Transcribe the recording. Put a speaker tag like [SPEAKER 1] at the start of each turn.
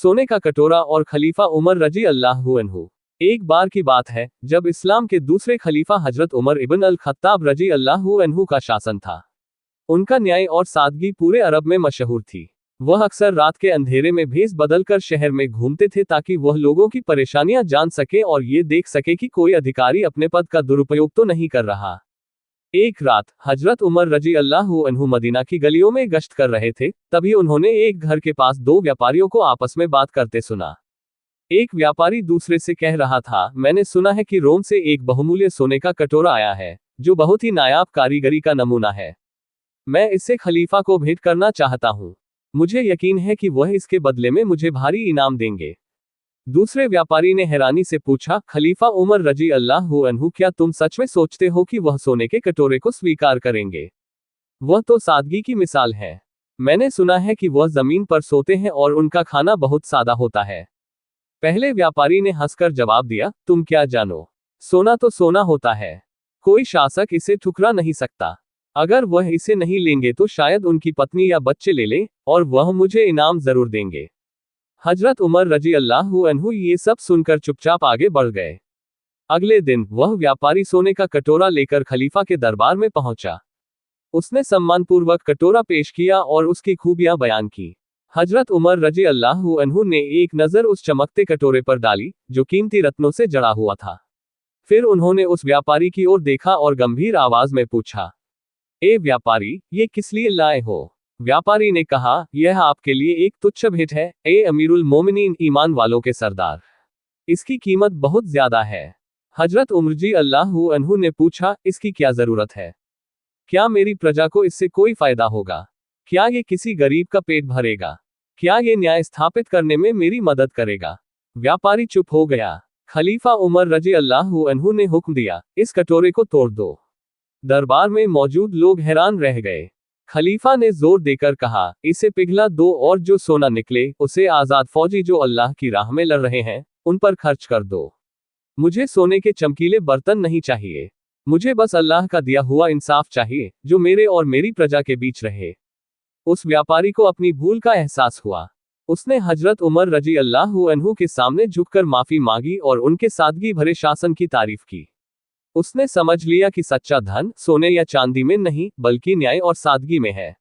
[SPEAKER 1] सोने का कटोरा और खलीफा उमर रजी अल्लाहु अन्हु। एक बार की बात है जब इस्लाम के दूसरे खलीफा हजरत उमर इब्न अल खत्ताब रजी अल्लाहु अन्हु का शासन था। उनका न्याय और सादगी पूरे अरब में मशहूर थी। वह अक्सर रात के अंधेरे में भेष बदलकर शहर में घूमते थे ताकि वह लोगों की परेशानियां जान सके और ये देख सके कि कोई अधिकारी अपने पद का दुरुपयोग तो नहीं कर रहा। एक रात हजरत उमर रजी अल्लाहु अन्हु मदीना की गलियों में गश्त कर रहे थे, तभी उन्होंने एक घर के पास दो व्यापारियों को आपस में बात करते सुना। एक व्यापारी दूसरे से कह रहा था, मैंने सुना है कि रोम से एक बहुमूल्य सोने का कटोरा आया है, जो बहुत ही नायाब कारीगरी का नमूना है। मैं इससे खलीफा को भेंट करना चाहता हूँ। मुझे यकीन है कि वह इसके बदले में मुझे भारी इनाम देंगे। दूसरे व्यापारी ने हैरानी से पूछा, खलीफा उमर रजी अल्लाहु अन्हु, क्या तुम सच में सोचते हो कि वह सोने के कटोरे को स्वीकार करेंगे? वह तो सादगी की मिसाल है। मैंने सुना है कि वह जमीन पर सोते हैं और उनका खाना बहुत सादा होता है। पहले व्यापारी ने हंसकर जवाब दिया, तुम क्या जानो, सोना तो सोना होता है, कोई शासक इसे ठुकरा नहीं सकता। अगर वह इसे नहीं लेंगे तो शायद उनकी पत्नी या बच्चे ले लें, और वह मुझे इनाम जरूर देंगे। हजरत उमर रजी अल्लाहु अन्हु ये सब सुनकर चुपचाप आगे बढ़ गए। अगले दिन वह व्यापारी सोने का कटोरा लेकर खलीफा के दरबार में पहुंचा। उसने सम्मानपूर्वक कटोरा पेश किया और उसकी खूबियां बयान की। हजरत उमर रजी अल्लाहु अन्हु ने एक नजर उस चमकते कटोरे पर डाली, जो कीमती रत्नों से जड़ा हुआ था। फिर उन्होंने उस व्यापारी की ओर देखा और गंभीर आवाज में पूछा, ए व्यापारी, ये किस लिए लाए हो? व्यापारी ने कहा, यह आपके लिए एक तुच्छ भेंट है, ए अमीरुल मोमिनीन, ईमान वालों के सरदार। इसकी कीमत बहुत ज्यादा है। हजरत उमर जी अल्लाहु अन्हु ने पूछा, इसकी क्या जरूरत है? क्या मेरी प्रजा को इससे कोई फायदा होगा? क्या ये किसी गरीब का पेट भरेगा? क्या ये न्याय स्थापित करने में मेरी मदद करेगा? व्यापारी चुप हो गया। खलीफा उमर रजी अल्लाहु अन्हु ने हुक्म दिया, इस कटोरे को तोड़ दो। दरबार में मौजूद लोग हैरान रह गए। खलीफा ने जोर देकर कहा, इसे पिघला दो और जो सोना निकले उसे आजाद फौजी जो अल्लाह की राह में लड़ रहे हैं उन पर खर्च कर दो। मुझे सोने के चमकीले बर्तन नहीं चाहिए, मुझे बस अल्लाह का दिया हुआ इंसाफ चाहिए, जो मेरे और मेरी प्रजा के बीच रहे। उस व्यापारी को अपनी भूल का एहसास हुआ। उसने हजरत उमर रजी अल्लाहु अन्हु के सामने झुककर माफी मांगी और उनके सादगी भरे शासन की तारीफ की। उसने समझ लिया कि सच्चा धन सोने या चांदी में नहीं, बल्कि न्याय और सादगी में है।